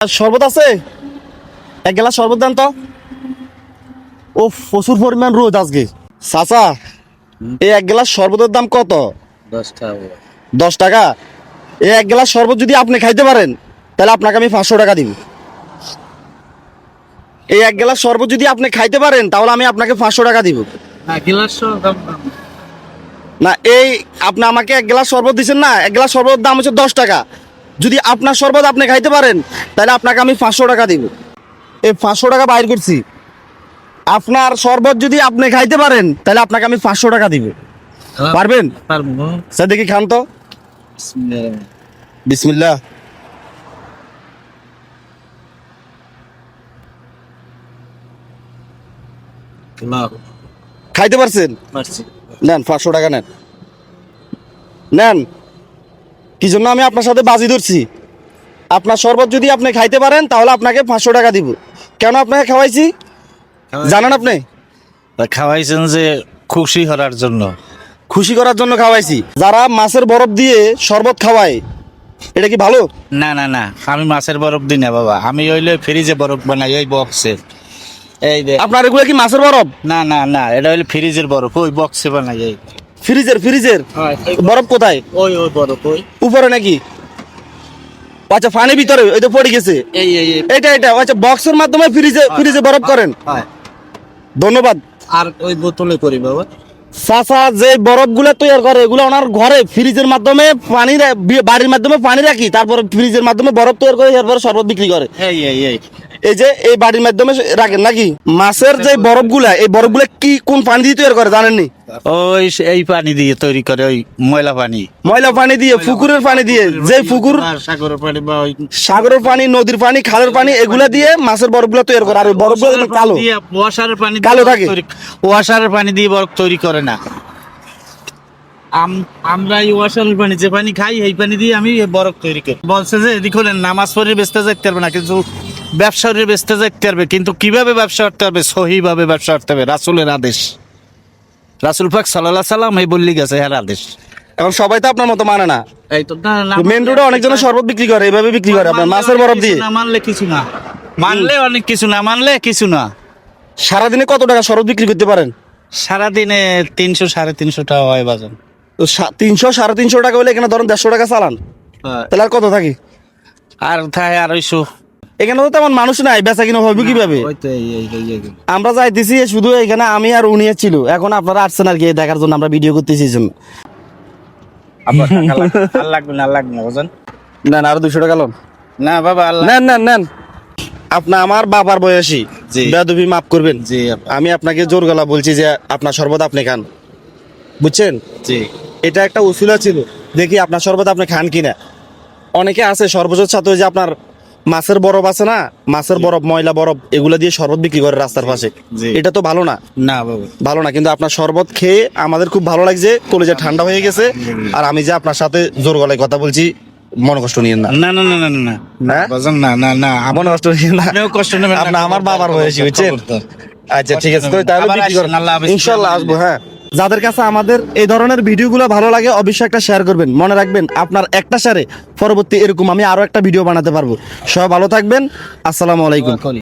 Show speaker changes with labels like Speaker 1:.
Speaker 1: শরবত আছে? এক গ্লাস শরবত দেন তো। ও প্রচুর পরিমাণ রোদ আজকে। চাচা, এই এক গ্লাস শরবতের দাম কত?
Speaker 2: 10 টাকা।
Speaker 1: 10 টাকা? এই এক গ্লাস শরবত যদি আপনি খাইতে পারেন তাহলে আপনাকে আমি 500 টাকা দিব। এই এক গ্লাস শরবত যদি আপনি খাইতে পারেন তাহলে আমি আপনাকে 500 টাকা দিব।
Speaker 2: গিলাস
Speaker 1: না, এই আপনি আমাকে এক গ্লাস শরবত দিচ্ছেন না, এক গ্লাস শরবতের দাম হচ্ছে 10 টাকা। যদি আপনার শরবত আপনি খাইতে পারেন তাহলে আপনাকে আমি 500 টাকা দিব। এই 500 টাকা বাইর করছি। আপনার শরবত যদি আপনি খাইতে পারেন তাহলে আপনাকে আমি 500 টাকা দিব। পারবেন?
Speaker 2: পারবো।
Speaker 1: স্যার দেখি খান তো। বিসমিল্লাহ। খাইতে পারছেন? নেন 500 টাকা নেন। নেন। কি জন্য আমি আপনার সাথে বাজি ধরছি? আপনার শরবত যদি আপনি খাইতে পারেন তাহলে আপনাকে 500 টাকা দিব। কেন আপনাকে খাওয়াইছি জানেন আপনি?
Speaker 2: খাওয়াইছেন যে খুশি করার জন্য।
Speaker 1: খুশি করার জন্য খাওয়াইছি। যারা মাছের বরফ দিয়ে শরবত খাওয়ায় এটা কি ভালো?
Speaker 2: না না না, আমি মাছের বরফ দিই না বাবা, আমি হইলে ফ্রিজে বরফ বানাই ওই বক্সে। এই যে
Speaker 1: আপনার এগুলো কি মাছের বরফ?
Speaker 2: না না না, এটা হইলে ফ্রিজের বরফ, ওই বক্সে বানাই। এই
Speaker 1: ফ্রিজের বরফ কোথায়?
Speaker 2: ওই ওই বরফ ওই
Speaker 1: উপরে নাকি? আচ্ছা, পানির ভিতরে ওই তো পড়ে গেছে।
Speaker 2: এই এই
Speaker 1: এটা আচ্ছা, বক্সের মাধ্যমে ফ্রিজে বরফ করেন। ধন্যবাদ।
Speaker 2: আর ওই বোতলে করি বাবা।
Speaker 1: চাচা যে বরফগুলো তৈরি করে এগুলো ওনার ঘরে ফ্রিজের মাধ্যমে পানি বাড়ির মাধ্যমে পানি রাখি, তারপর ফ্রিজের মাধ্যমে বরফ তৈরি করে এরপরে শরবত বিক্রি করে।
Speaker 2: এই এই এই
Speaker 1: এই যে এই বাড়ির মাধ্যমে রাখেন নাকি? মাছের যে বরফগুলা, এই বরফগুলা কি কোন পানি দিয়ে তৈরি করে জানেননি?
Speaker 2: ওই এই পানি দিয়ে তৈরি করে, ওই ময়লা পানি
Speaker 1: দিয়ে, পুকুরের পানি দিয়ে, যে পুকুর
Speaker 2: সাগরের পানি বা ওই
Speaker 1: সাগরের পানি, নদীর পানি, খালের পানি, এগুলা দিয়ে মাছের বরফগুলা তৈরি করে। আর ওই বরফগুলো কালো
Speaker 2: ওয়াশারের পানি
Speaker 1: কালো থাকে।
Speaker 2: ওয়াশারের পানি দিয়ে বরফ তৈরি করে না। আমরা এই ওয়াশারের পানি, যে পানি খাই এই পানি দিয়ে আমি বরফ তৈরি করি। বলছে যে এদিক হলেন নামাজ পড়ে বেচতে যাইতে পারবে না, কিন্তু ব্যবসায়ীরা বেচতে যাইতে পারবে। কিন্তু কিভাবে ব্যবসা করতে হবে? সহিভাবে ব্যবসা করতে হবে, রাসূলের আদেশ। রাসূল পাক সাল্লাল্লাহু আলাইহি সাল্লাম এই বললি গেছে এর আদেশ।
Speaker 1: এখন সবাই তো আপনার মতো মানে না।
Speaker 2: এই তো না,
Speaker 1: মেন রোডে অনেকজনের শরবত বিক্রি করে, এইভাবে বিক্রি করে আপনার মাছের বরফ দিয়ে।
Speaker 2: না মানলে কিছু না, মানলে অনেক কিছু, না মানলে কিছু না।
Speaker 1: সারাদিনে কত টাকা শরবত বিক্রি করতে পারেন?
Speaker 2: সারাদিনে 300 350 টাকা হয় বাজার।
Speaker 1: তো 300 350 টাকা হলে এখানে ধরেন 150 টাকা চালান, তাহলে আর কত থাকে?
Speaker 2: আর থাকে 250।
Speaker 1: এখানে তো তেমন মানুষ নাই, বেচা কিনা হবে কিভাবে? আমরা যাইতেছি শুধু এখানে আমি আর উনি ছিল, এখন আপনারা আসছেন আর কি দেখার জন্য, আমরা ভিডিও করতেছি এই জন্য।
Speaker 2: লাগবে না বুঝেন।
Speaker 1: নেন আরো 200 টাকা লোন।
Speaker 2: না বাবা,
Speaker 1: নেন। আপনি আমার বাবার বয়সী, বেয়াদবি মাফ করবেন।
Speaker 2: জি,
Speaker 1: আমি আপনাকে জোর গলা বলছি যে আপনার শরবত আপনি খান, বুঝছেন?
Speaker 2: জি,
Speaker 1: এটা একটা উসিলা ছিল, দেখি আপনার শরবত আপনি খান কিনা। অনেকে আছে সর্বশেষ সাথে যে আপনার মাছের বরফ আছে না, মাছের বরফ, ময়লা বরফ, এগুলা দিয়ে শরবত বিক্রি করে রাস্তার পাশে। এটা তো ভালো না।
Speaker 2: না বাবা,
Speaker 1: ভালো না। কিন্তু আপনার শরবত খেয়ে আমাদের খুব ভালো লাগছে, কলেজে ঠান্ডা হয়ে গেছে। আর আমি যে আপনার সাথে জোর গলায় কথা বলছি, মনে কষ্ট নিয়েন না।
Speaker 2: না না না না না
Speaker 1: হ্যাঁ?
Speaker 2: না না না,
Speaker 1: মনে কষ্ট নিয়েন না।
Speaker 2: আপনিও কষ্ট নেবেন না।
Speaker 1: আপনার আমার বাবার বয়সী, বুঝছেন? আচ্ছা ঠিক আছে, তাহলে বিক্রি করেন। ইনশাআল্লাহ আসবো। হ্যাঁ, যাদের কাছে আমাদের এই ধরনের ভিডিওগুলো ভালো লাগে অবশ্যই একটা শেয়ার করবেন। মনে রাখবেন আপনার একটা শেয়ারে পরবর্তী এরকম আমি আরো একটা ভিডিও বানাতে পারবো। সবাই ভালো থাকবেন। আসসালামু আলাইকুম।